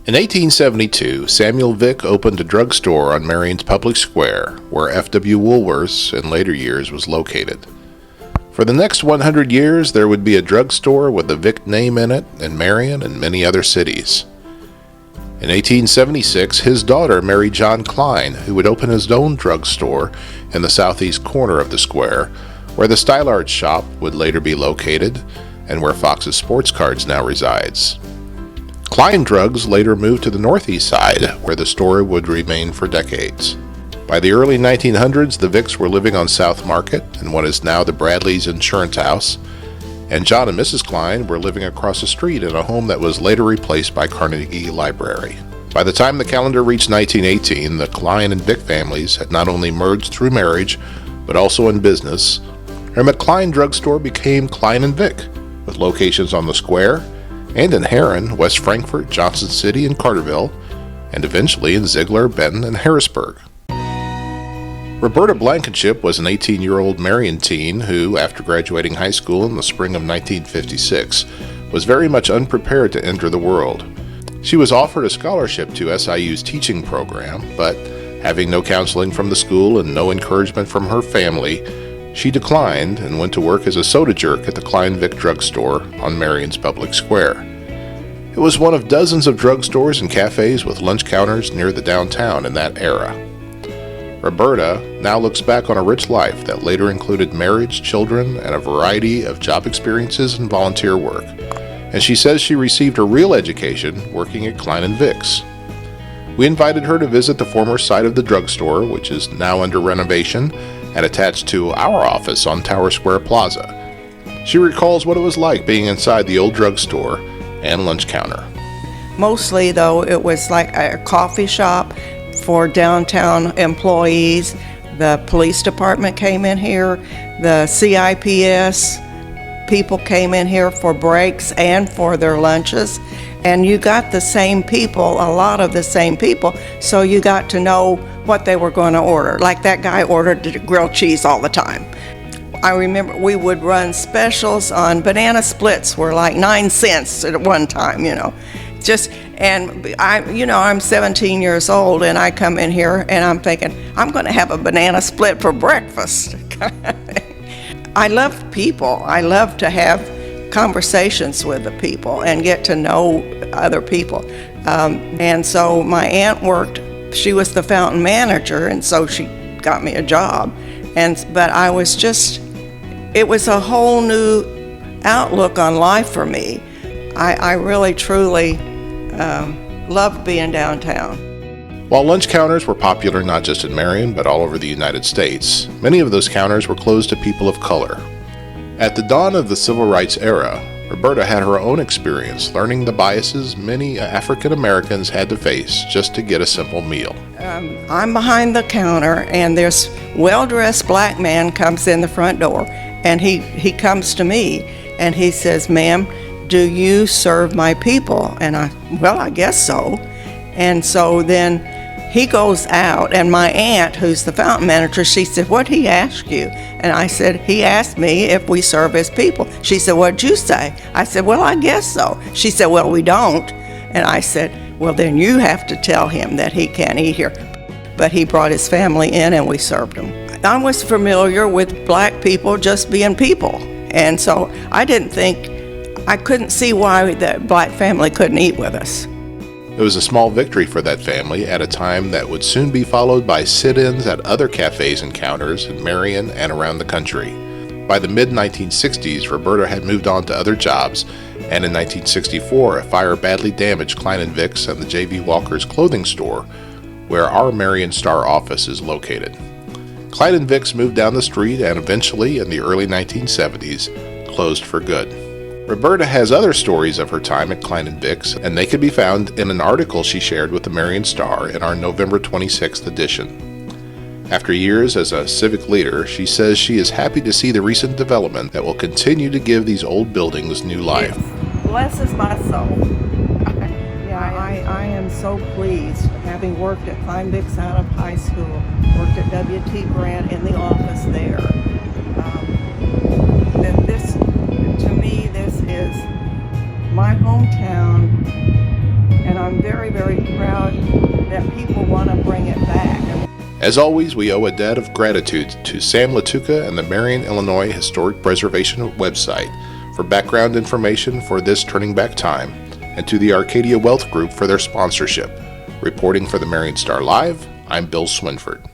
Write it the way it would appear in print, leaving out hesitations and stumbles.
In 1872, Samuel Vick opened a drugstore on Marion's public square, where F.W. Woolworth's in later years was located. For the next 100 years, there would be a drugstore with the Vick name in it in Marion and many other cities. In 1876, his daughter married John Klein, who would open his own drugstore in the southeast corner of the square, where the Style Arts shop would later be located and where Fox's Sports Cards now resides. Klein Drugs later moved to the northeast side, where the store would remain for decades. By the early 1900s, the Vicks were living on South Market in what is now the Bradley's Insurance House, and John and Mrs. Klein were living across the street in a home that was later replaced by Carnegie Library. By the time the calendar reached 1918, the Klein and Vick families had not only merged through marriage, but also in business, and the Klein Drugstore became Cline-Vick, with locations on the square, and in Herrin, West Frankfort, Johnson City, and Carterville, and eventually in Ziegler, Benton, and Harrisburg. Roberta Blankenship was an 18-year-old Marion teen who, after graduating high school in the spring of 1956, was very much unprepared to enter the world. She was offered a scholarship to SIU's teaching program, but having no counseling from the school and no encouragement from her family, she declined and went to work as a soda jerk at the Cline-Vick drugstore on Marion's public square. It was one of dozens of drugstores and cafes with lunch counters near the downtown in that era. Roberta now looks back on a rich life that later included marriage, children, and a variety of job experiences and volunteer work, and she says she received a real education working at Cline-Vick's. We invited her to visit the former site of the drugstore, which is now under renovation and attached to our office on Tower Square Plaza. She recalls what it was like being inside the old drugstore and lunch counter. Mostly, though, it was like a coffee shop for downtown employees. The police department came in here, the CIPS people came in here for breaks and for their lunches, and you got the same people, a lot of the same people, so you got to know what they were going to order. Like that guy ordered grilled cheese all the time. I remember we would run specials on banana splits were like 9 cents at one time, I'm 17 years old and I come in here and I'm thinking, I'm going to have a banana split for breakfast. I love people. I love to have conversations with the people and get to know other people. And so my aunt worked, she was the fountain manager, and so she got me a job. But it was a whole new outlook on life for me. I really, truly loved being downtown. While lunch counters were popular not just in Marion, but all over the United States, many of those counters were closed to people of color. At the dawn of the Civil Rights era, Roberta had her own experience learning the biases many African Americans had to face just to get a simple meal. I'm behind the counter, and this well-dressed black man comes in the front door, and he comes to me, and he says, "Ma'am, do you serve my people?" And I guess so. And so then he goes out, and my aunt, who's the fountain manager, she said, "What'd he ask you?" And I said, "He asked me if we serve his people." She said, "What'd you say?" I said, "Well, I guess so." She said, "Well, we don't." And I said, "Well, then you have to tell him that he can't eat here." But he brought his family in and we served him. I was familiar with black people just being people. And so I couldn't see why the black family couldn't eat with us. It was a small victory for that family at a time that would soon be followed by sit-ins at other cafes and counters in Marion and around the country. By the mid-1960s, Roberta had moved on to other jobs, and in 1964, a fire badly damaged Cline-Vick's and the J.V. Walker's clothing store, where our Marion Star office is located. Cline-Vick's moved down the street and eventually, in the early 1970s, closed for good. Roberta has other stories of her time at Cline-Vick's, and they can be found in an article she shared with the Marion Star in our November 26th edition. After years as a civic leader, she says she is happy to see the recent development that will continue to give these old buildings new life. It blesses my soul. I am so pleased, having worked at Cline-Vick's out of high school, worked at W.T. Grant in the office there. To me, this is my hometown, and I'm very, very As always, we owe a debt of gratitude to Sam Latuka and the Marion, Illinois Historic Preservation website for background information for this Turning Back Time, and to the Arcadia Wealth Group for their sponsorship. Reporting for the Marion Star Live, I'm Bill Swinford.